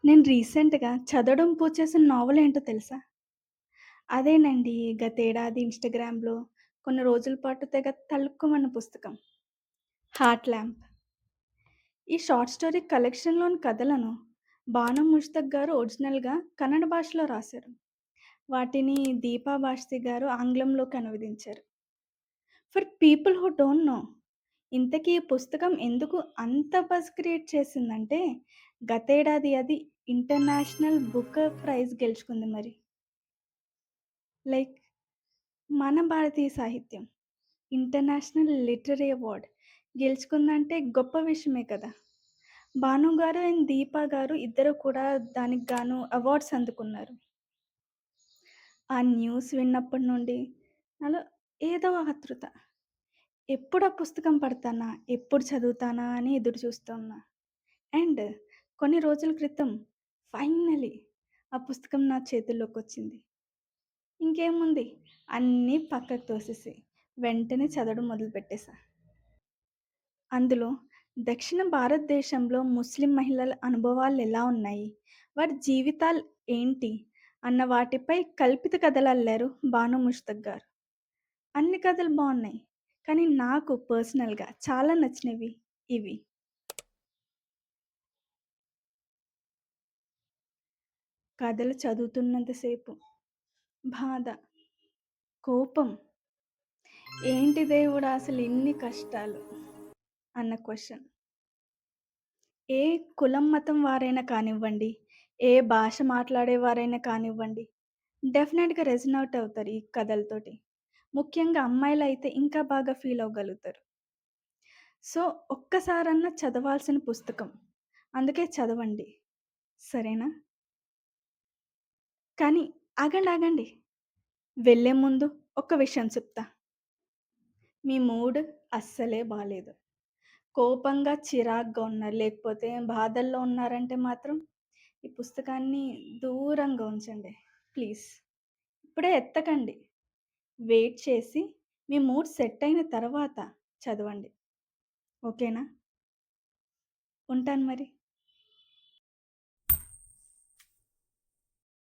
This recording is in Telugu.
నేను రీసెంట్‌గా చదవడం పూర్తి చేసిన నావెల్ ఏంటో తెలుసా? అదేనండి గతేడాది ఇన్‌స్టాగ్రామ్‌లో కొన్ని రోజుల పాటు తెగ తళుక్కుమన్న పుస్తకం 'హార్ట్ ల్యాంప్'. ఈ షార్ట్ స్టోరీ కలెక్షన్‌లోని కథలను బాను ముష్తక్ గారు ఒరిజినల్‌గా కన్నడ భాషలో రాశారు. వాటిని దీపా భారతి గారు ఆంగ్లంలోకి అనువదించారు. For people who don't know ఇంతకీ ఈ పుస్తకం ఎందుకు అంత బజ్ క్రియేట్ చేసిందంటే, గతేడాది అది ఇంటర్నేషనల్ బుకర్ ప్రైజ్ గెలుచుకుంది మరి. లైక్ మన భారతీయ సాహిత్యం ఇంటర్నేషనల్ లిటరరీ అవార్డ్ గెలుచుకుందంటే గొప్ప విషయమే కదా! భాను గారు అండ్ దీపా గారు ఇద్దరు కూడా దానికి గాను అవార్డ్స్ అందుకున్నారు. ఆ న్యూస్ విన్నప్పటి నుండి నాలో ఏదో ఆతృత. ఎప్పుడు ఆ పుస్తకం పడతానా? ఎప్పుడు చదువుతానా? అని ఎదురు చూస్తూ ఉన్నా. అండ్ కొన్ని రోజుల క్రితం ఫైనల్లీ ఆ పుస్తకం నా చేతుల్లోకొచ్చింది. ఇంకేముంది అన్నీ పక్కకు తోసేసి వెంటనే చదవడం మొదలుపెట్టేసా. అందులో దక్షిణ భారతదేశంలో ముస్లిం మహిళల అనుభవాలెలా ఉన్నాయి? వారి జీవితాలు ఏంటి? అన్న వాటిపై కల్పిత కథలల్లారు బాను ముష్తక్ గారు. అన్ని కథలు బావున్నాయి. కానీ నాకు పర్సనల్‌గా చాలా నచ్చినవి ఇవి. కథలు చదువుతున్నంత సేపు బాధ, కోపం, ఏంటి దేవుడా అసలిన్ని కష్టాలు అన్న క్వెషన్. ఏ కులం, మతం వారైనా కానివ్వండి, ఏ భాష మాట్లాడేవారైనా కానివ్వండి, డెఫినెట్‌గా రెజొనేట్ అవుతారు ఈ కథలతోటి. ముఖ్యంగా అమ్మాయిలైతే ఇంకా బాగా ఫీల్ అవ్వగలుగుతారు. సో, ఒక్కసారన్నా చదవాల్సిన పుస్తకం. అందుకే చదవండి. సరేనా? కానీ ఆగండి. వెళ్ళే ముందు ఒక్క విషయం చెప్తా. మీ మూడ్ అస్సలే బాలేదు. కోపంగా, చిరాగ్గా ఉన్నారు, లేకపోతే బాధల్లో ఉన్నారంటే మాత్రం ఈ పుస్తకాన్ని దూరంగా ఉంచండి ప్లీజ్. ఇప్పుడే ఎత్తకండి. వెయిట్ చేసి మీ మూడ్ సెట్ అయిన తర్వాత చదవండి. ఓకేనా? ఉంటాను మరి.